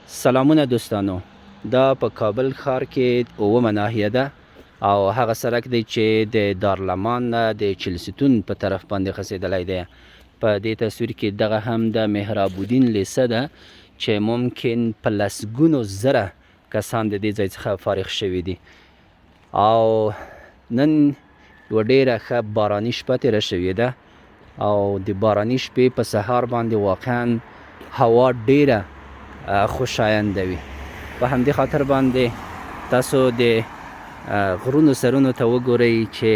سلامونه دوستانو، دا په کابل ښار کې اومه ناحیه ده او هغه سړک دی چې د دارالمان نه د چهلستون په طرف باندې خسېدلی دی. په دې تصویر کې دغه هم د مهراب الدین لیسه ده چې ممکن په لسګونو زره کسان د دې ځای څخه فارغ شوي دي او نن یوه ډېره ښه باراني شپه تېره شوې ده او د باراني شپې په سهار باندې واقعا هوا ډېره خوشاینده وي. په همدې خاطر باندې تاسو د غرونو سرونو ته وګورئ چې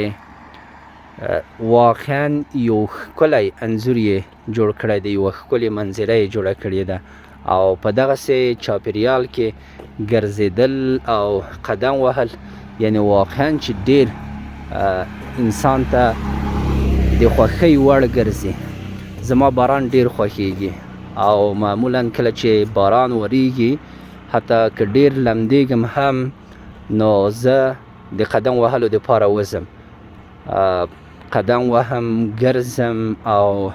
واقعا یو ښکلی انځور یې جوړ کړی دی، یوه ښکلې منظره یې جوړه کړې ده او په دغسې چاپېریال کې ګرځېدل او قدم وهل یعنی واقعا چې ډېر انسان ته د خوښۍ وړ ګرځي. زما باران ډېر خوښیږي او معمولا کله چې باران وریږي حتی که ډېر لمدېږم هم نو زه د قدم وهلو دپاره وځم، قدم وهم، ګرځم او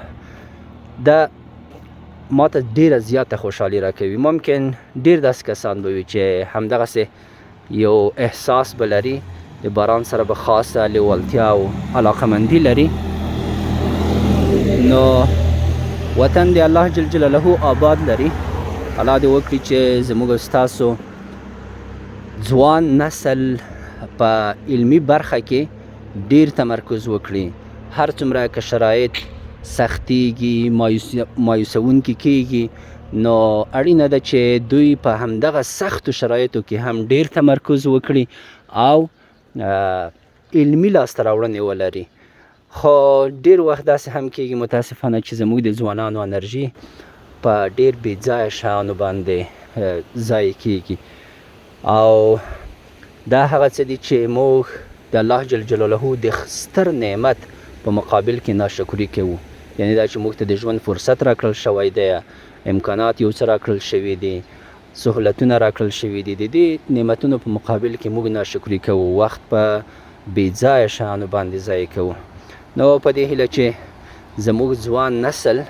دا ماته ډېره زیاته خوشحالي راکوي. ممکن ډېر داسې کسان به وي چې همدغسې یو احساس به لري، د باران سره به خاصه لیوالتیا او علاقه‌مندي لري. نو وطن د الله جل جلاله آباد لري. الله دې وکړي چې زموږ ستاسو ځوان نسل په علمي برخه کې ډیر تمرکز وکړي. هر څومره که شرایط سختیږي، مایوسونکي کیږي، نو اړینه ده چې دوی په همدغه سختو شرایطو کې هم ډیر تمرکز وکړي او علمي لاسته راوړنې ولري. خو ډیر وخت داسې هم کیږي متاسفانه چې زموږ د ځوانانو انرژي په ډیر بې ځایه شیانو باندې ضایع کیږي او دا هغه څه دي چې موږ د الله جل جلاله د ستر نعمت په مقابل کې ناشکري کوو. یعنی دا چې موږ ته د ژوند فرصت راکړل شوی دی، امکانات یو څه راکړل شوي دي، سهولتونه راکړل شوي دي، د دې نعمتونو په مقابل کې موږ ناشکري کوو، وخت په بې ځایه شیانو باندې ضایع کوو. نو په دې هیله چې زموږ ځوان نسل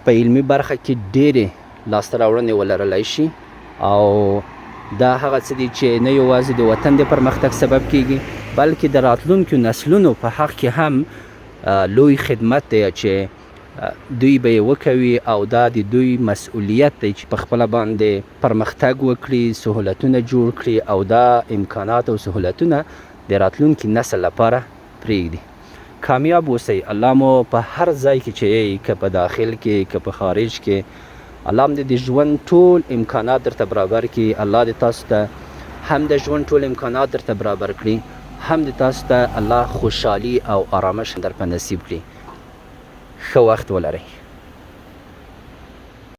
په علمي برخه کې ډېرې لاسته راوړنې ولرلی شي او دا هغه څه دي چې نه یوازې د وطن د پرمختګ سبب کیږي بلکې د راتلونکو نسلونو په حق کې هم لوی خدمت دی چې دوی به یې وکوي او دا د دوی مسؤلیت دی چې په خپله باندې پرمختګ وکړي، سهولتونه جوړ کړي او دا امکانات او سهولتونه د راتلونکي نسل لپاره پرېږدي. کامیاب اوسئ. الله مو په هر ځای کې چې یې، که په داخل کې که په خارج کې، الله هم د ژوند ټول امکانات درته برابر کړي. الله دې تاسو ته هم د ژوند ټول امکانات درته برابر کړي، هم د تاسو ته الله خوشحالي او آرامش در په نصیب کړي. ښه وخت ولرئ.